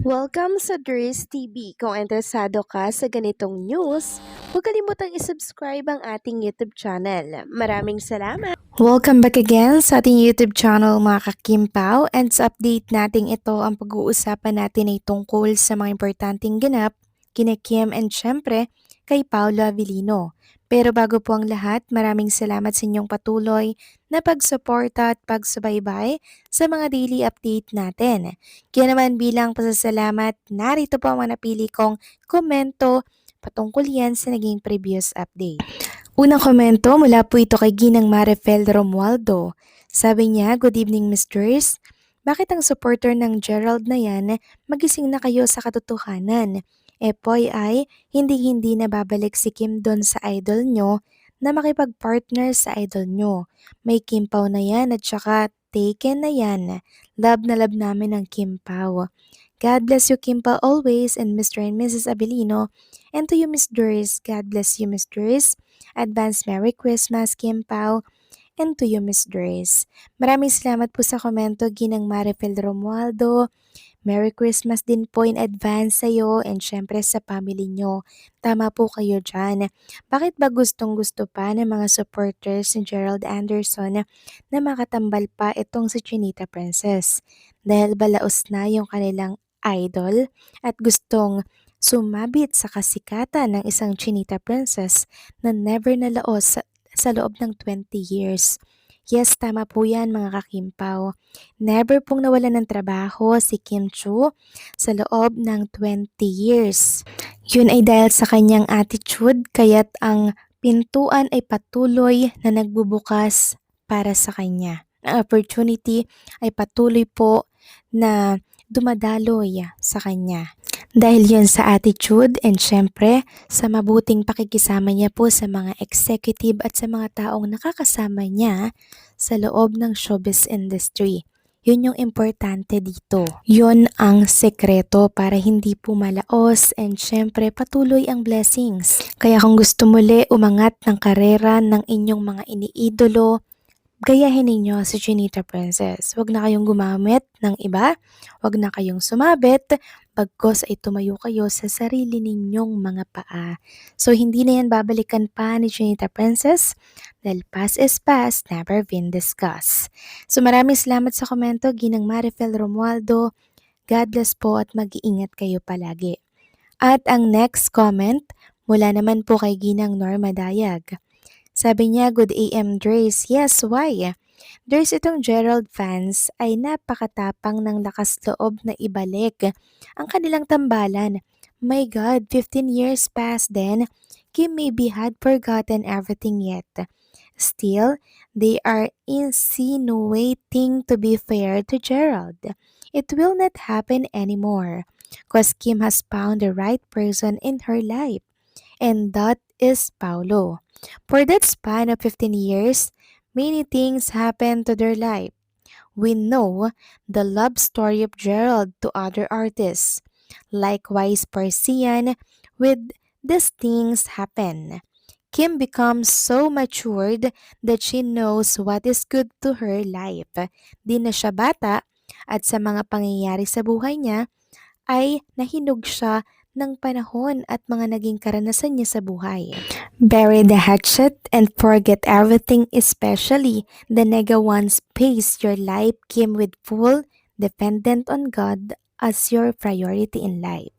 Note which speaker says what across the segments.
Speaker 1: Welcome sa Dries TV. Kung interesado ka sa ganitong news, huwag kalimutang isubscribe ang ating YouTube channel. Maraming salamat! Welcome back again sa ating YouTube channel mga kakimpaw, and sa update natin ito ang pag-uusapan natin ay tungkol sa mga importanteng ganap kina Kim and syempre kay Paolo Avellino. Pero bago po ang lahat, maraming salamat sa inyong patuloy na pagsuporta at pagsubaybay sa mga daily update natin. Kaya naman bilang pasasalamat, narito po ang mga napili kong komento patungkol yan sa naging previous update. Unang komento mula po ito kay Ginang Marifel Romualdo. Sabi niya, "Good evening, Misters. Bakit ang supporter ng Gerald na yan, magising na kayo sa katotohanan? Poy ay hindi na babalik si Kim doon sa idol nyo na makipag-partner sa idol nyo. May Kim Pao na yan at saka taken na yan. Love na love namin ang Kim Pao. God bless you, Kim Pao, always, and Mr. and Mrs. Abelino. And to you, Miss Doris, God bless you, Miss Doris. Advance Merry Christmas, Kim Pao. And to you, Miss Doris." Maraming salamat po sa komento, Ginang Marifel Romualdo. Merry Christmas din po in advance sa iyo and syempre sa family nyo. Tama po kayo dyan. Bakit ba gustong-gusto pa ng mga supporters ni Gerald Anderson na makatambal pa itong si Chinita Princess? Dahil balaos na yung kanilang idol at gustong sumabit sa kasikatan ng isang Chinita Princess na never nalaos sa loob ng 20 years. Yes, tama po yan mga kakimpaw. Never pong nawalan ng trabaho si Kim Chu sa loob ng 20 years. Yun ay dahil sa kanyang attitude, kaya't ang pintuan ay patuloy na nagbubukas para sa kanya. Ang opportunity ay patuloy po na dumadaloy sa kanya. Dahil yun sa attitude and syempre sa mabuting pakikisama niya po sa mga executive at sa mga taong nakakasama niya sa loob ng showbiz industry. Yun yung importante dito. Yun ang sekreto para hindi po malaos and syempre patuloy ang blessings. Kaya kung gusto muli umangat ng karera ng inyong mga iniidolo, gayahin ninyo si Chinita Princess. Huwag na kayong gumamit ng iba, huwag na kayong sumabit, bagkos ay tumayo kayo sa sarili ninyong mga paa. So hindi na yan babalikan pa ni Chinita Princess dahil past is past, never been discussed. So maraming salamat sa komento, Ginang Marifel Romualdo. God bless po at mag-iingat kayo palagi. At ang next comment mula naman po kay Ginang Norma Dayag. Sabi niya, "Good AM, Drace." Yes, why? Drace, itong Gerald fans ay napakatapang ng lakas loob na ibalik ang kanilang tambalan. My God, 15 years past then, Kim maybe had forgotten everything yet. Still, they are insinuating to be fair to Gerald. It will not happen anymore, cause Kim has found the right person in her life, and that is Paulo. For that span of 15 years, many things happened to their life. We know the love story of Gerald to other artists. Likewise, Persian, with these things happen. Kim becomes so matured that she knows what is good to her life. Di na siya bata at sa mga pangyayari sa buhay niya ay nahinog siya ng panahon at mga naging karanasan niya sa buhay. Bury the hatchet and forget everything, especially the nega ones. Pace your life, Kim, with full dependent on God as your priority in life.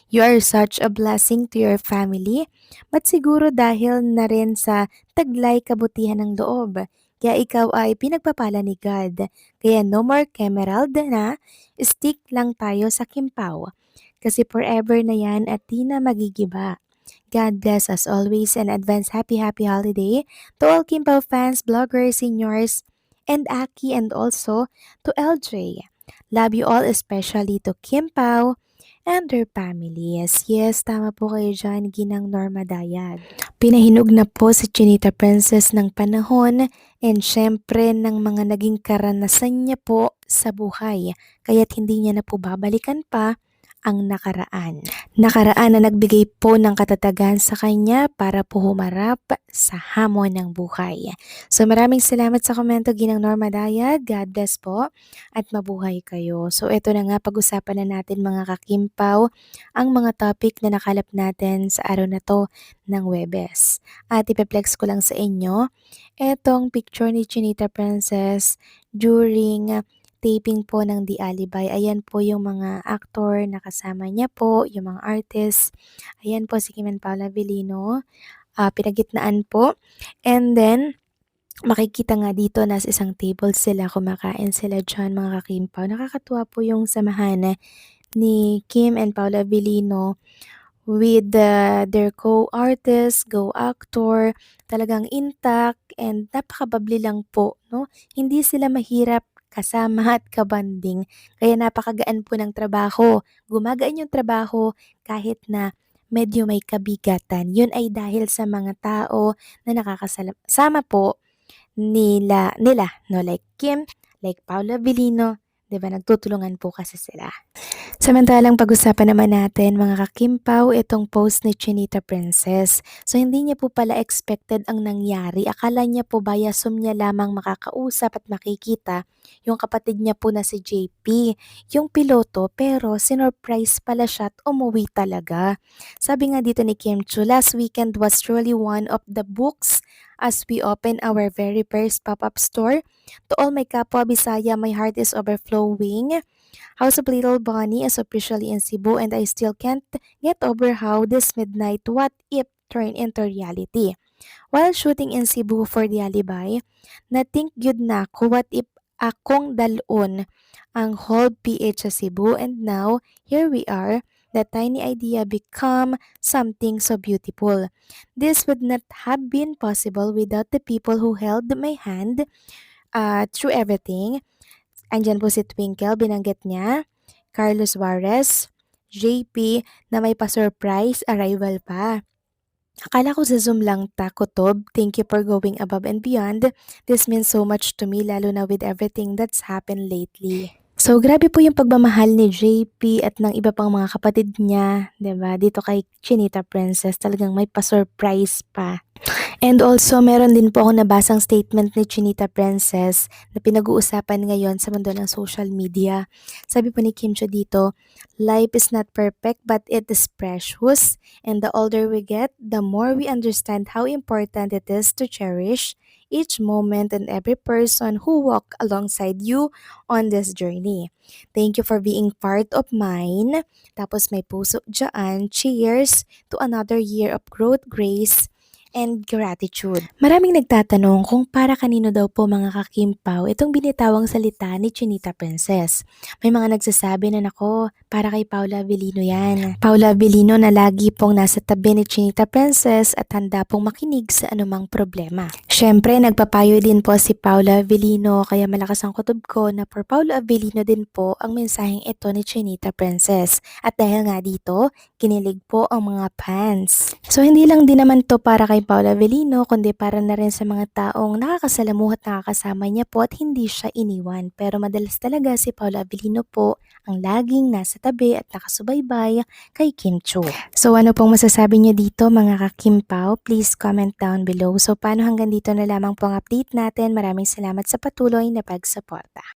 Speaker 1: You are such a blessing to your family, but siguro dahil na rin sa taglay kabutihan ng loob, kaya ikaw ay pinagpapala ni God. Kaya no more Kemerald na, stick lang tayo sa Kimpaw. Kasi forever na yan at di na magigiba. God bless us always and advance happy holiday to all Kimpaw fans, bloggers, seniors, and Aki, and also to LJ. Love you all, especially to Kimpaw and their families. Yes, tama po kayo dyan, Ginang Norma Dayag. Pinahinog na po si Chinita Princess ng panahon and syempre ng mga naging karanasan niya po sa buhay. Kaya't hindi niya na po babalikan pa ang nakaraan. Nakaraan na nagbigay po ng katatagan sa kanya para po humarap sa hamon ng buhay. So maraming salamat sa komento, Ginang Norma Dayag. God bless po at mabuhay kayo. So ito na nga, pag-usapan na natin mga kakimpaw ang mga topic na nakalap natin sa araw na to ng Webes. At ipeplex ko lang sa inyo etong picture ni Chinita Princess during taping po ng The Alibay. Ayan po yung mga actor na kasama niya po, yung mga artists. Ayan po si Kim and Paula Avellino, pinagitnaan po. And then, makikita nga dito na sa isang table sila, kumakain sila dyan mga kakimpaw. Nakakatuwa po yung samahan ni Kim and Paula Avellino with their co-artist, co-actor, talagang intact and napakababli lang po, no? Hindi sila mahirap kasama at kabanding, kaya napakagaan po ng trabaho. Gumagaan yung trabaho kahit na medyo may kabigatan. Yun ay dahil sa mga tao na nakakasama po nila, no? Like Kim, like Paula Avellino, 'di ba? Nagtutulungan po kasi sila. Samantalang pag-usapan naman natin mga kakimpaw itong post ni Chinita Princess. So hindi niya po pala expected ang nangyari. Akala niya po via Zoom niya lamang makakausap at makikita yung kapatid niya po na si JP, yung piloto, pero sinurprise pala siya at umuwi talaga. Sabi nga dito ni Kim Chu, last weekend was truly one of the books as we open our very first pop-up store. To all my kapwa Bisaya, my heart is overflowing. House of Little Bonnie is officially in Cebu and I still can't get over how this midnight what if turned into reality. While shooting in Cebu for the Alibay, na-think good na ko what if akong dalon ang whole PH sa Cebu and now here we are. The tiny idea become something so beautiful. This would not have been possible without the people who held my hand through everything. Andyan po si Twinkle, binanggit niya, Carlos Suarez, JP, na may pa-surprise arrival pa. Akala ko sa Zoom lang ta, Kutob. Thank you for going above and beyond. This means so much to me, lalo na with everything that's happened lately. So, grabe po yung pagmamahal ni JP at ng iba pang mga kapatid niya, 'di ba? Dito kay Chinita Princess, talagang may pa-surprise pa. And also, meron din po akong nabasang statement ni Chinita Princess na pinag-uusapan ngayon sa mundo ng social media. Sabi po ni Kim Cho dito, life is not perfect but it is precious. And the older we get, the more we understand how important it is to cherish each moment and every person who walk alongside you on this journey. Thank you for being part of mine. Tapos may puso dyan. Cheers to another year of growth, grace, and gratitude. Maraming nagtatanong kung para kanino daw po mga kakimpaw itong binitawang salita ni Chinita Princess. May mga nagsasabi na nako, para kay Paula Avellino yan. Paula Avellino na lagi pong nasa tabi ni Chinita Princess at handa pong makinig sa anumang problema. Siyempre, nagpapayo din po si Paula Avellino kaya malakas ang kutob ko na for Paula Avellino din po ang mensaheng ito ni Chinita Princess. At dahil nga dito, kinilig po ang mga fans. So hindi lang din naman to para kay Paula Avellino, kundi para na rin sa mga taong nakakasalamuha at nakakasama niya po at hindi siya iniwan. Pero madalas talaga si Paula Avellino po ang laging nasa tabi at nakasubaybay kay Kim Cho. So ano pong masasabi niyo dito mga kakimpaw? Please comment down below. So paano hanggang dito na lamang po ang update natin. Maraming salamat sa patuloy na pagsuporta.